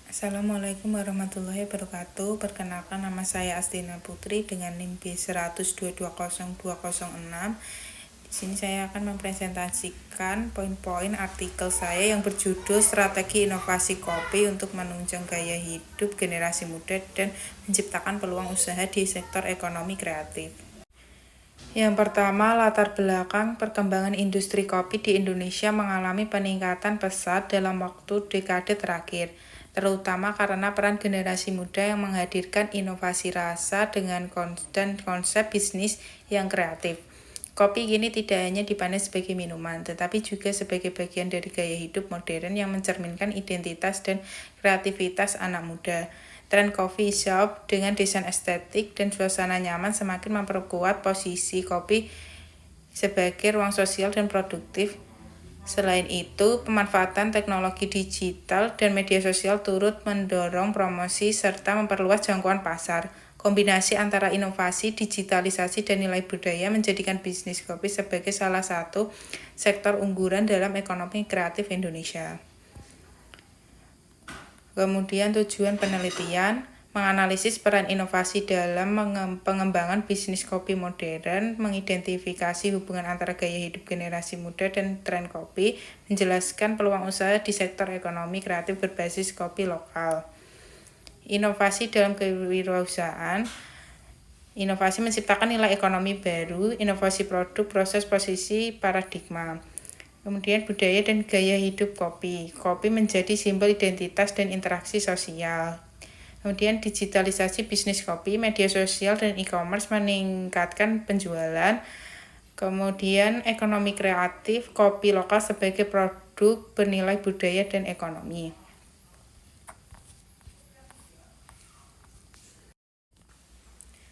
Assalamualaikum warahmatullahi wabarakatuh. Perkenalkan, nama saya Astina Putri dengan NIM B102202006. Di sini saya akan mempresentasikan poin-poin artikel saya yang berjudul Strategi Inovasi Kopi untuk Menunjang Gaya Hidup Generasi Muda dan Menciptakan Peluang Usaha di Sektor Ekonomi Kreatif. Yang pertama, latar belakang perkembangan industri kopi di Indonesia mengalami peningkatan pesat dalam waktu dekade terakhir, terutama karena peran generasi muda yang menghadirkan inovasi rasa dengan konsep bisnis yang kreatif. Kopi kini tidak hanya dipandang sebagai minuman, tetapi juga sebagai bagian dari gaya hidup modern yang mencerminkan identitas dan kreativitas anak muda. Tren coffee shop dengan desain estetik dan suasana nyaman semakin memperkuat posisi kopi sebagai ruang sosial dan produktif. Selain itu, pemanfaatan teknologi digital dan media sosial turut mendorong promosi serta memperluas jangkauan pasar. Kombinasi antara inovasi, digitalisasi, dan nilai budaya menjadikan bisnis kopi sebagai salah satu sektor unggulan dalam ekonomi kreatif Indonesia. Kemudian tujuan penelitian, menganalisis peran inovasi dalam pengembangan bisnis kopi modern, mengidentifikasi hubungan antara gaya hidup generasi muda dan tren kopi, menjelaskan peluang usaha di sektor ekonomi kreatif berbasis kopi lokal. Inovasi dalam kewirausahaan, inovasi menciptakan nilai ekonomi baru, inovasi produk, proses, posisi, paradigma. Kemudian budaya dan gaya hidup kopi. Kopi menjadi simbol identitas dan interaksi sosial. Kemudian digitalisasi bisnis kopi, media sosial dan e-commerce meningkatkan penjualan. Kemudian ekonomi kreatif, kopi lokal sebagai produk bernilai budaya dan ekonomi.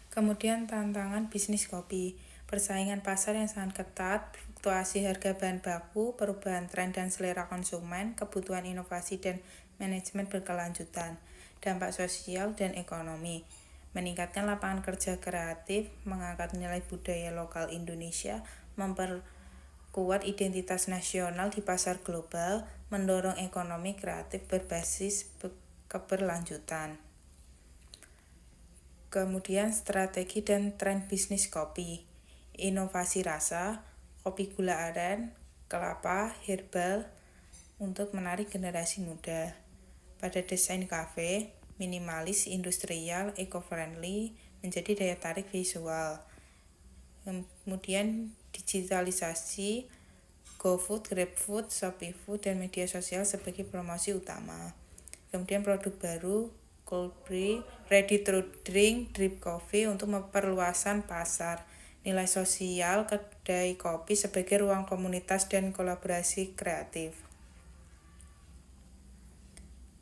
Kemudian tantangan bisnis kopi, persaingan pasar yang sangat ketat, fluktuasi harga bahan baku, perubahan tren dan selera konsumen, kebutuhan inovasi dan manajemen berkelanjutan, dampak sosial dan ekonomi, meningkatkan lapangan kerja kreatif, mengangkat nilai budaya lokal Indonesia, memperkuat identitas nasional di pasar global, mendorong ekonomi kreatif berbasis keberlanjutan. Kemudian strategi dan tren bisnis kopi, inovasi rasa, kopi gula aren, kelapa, herbal untuk menarik generasi muda. Pada desain kafe, minimalis, industrial, eco-friendly menjadi daya tarik visual. Kemudian digitalisasi, GoFood, GrabFood, ShopeeFood, dan media sosial sebagai promosi utama. Kemudian produk baru, cold brew, ready to drink, drip coffee untuk memperluasan pasar. Nilai sosial kedai kopi sebagai ruang komunitas dan kolaborasi kreatif.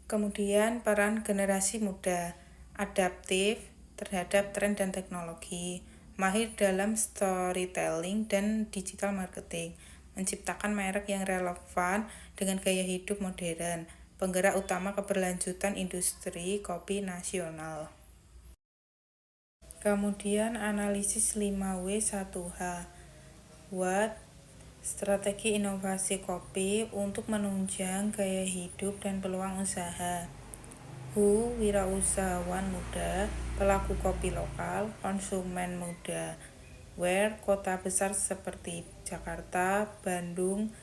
Kemudian peran generasi muda, adaptif terhadap tren dan teknologi, mahir dalam storytelling dan digital marketing, menciptakan merek yang relevan dengan gaya hidup modern, penggerak utama keberlanjutan industri kopi nasional. Kemudian analisis 5W1H. What? Strategi inovasi kopi untuk menunjang gaya hidup dan peluang usaha. Who? Wirausahawan muda, pelaku kopi lokal, konsumen muda. Where? Kota besar seperti Jakarta, Bandung,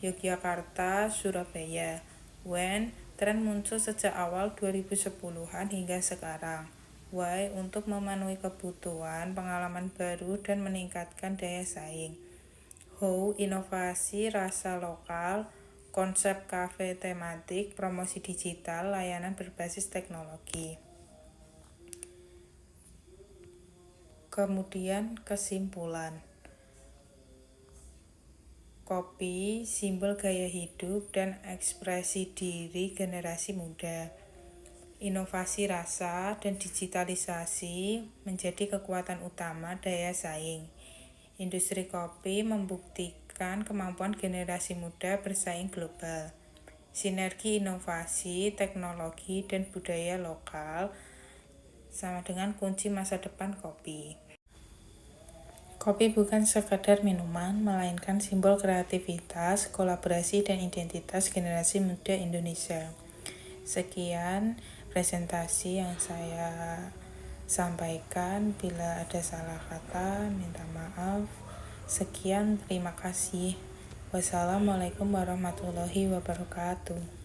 Yogyakarta, Surabaya. When? Tren muncul sejak awal 2010-an hingga sekarang. Why? Untuk memenuhi kebutuhan, pengalaman baru, dan meningkatkan daya saing. How? Inovasi rasa lokal, konsep kafe tematik, promosi digital, layanan berbasis teknologi. Kemudian kesimpulan. Kopi, simbol gaya hidup dan ekspresi diri generasi muda. Inovasi rasa dan digitalisasi menjadi kekuatan utama daya saing. Industri kopi membuktikan kemampuan generasi muda bersaing global. Sinergi inovasi, teknologi, dan budaya lokal sama dengan kunci masa depan kopi. Kopi bukan sekadar minuman, melainkan simbol kreativitas, kolaborasi, dan identitas generasi muda Indonesia. Sekian presentasi yang saya sampaikan. Bila ada salah kata, minta maaf. Sekian, terima kasih. Wassalamualaikum warahmatullahi wabarakatuh.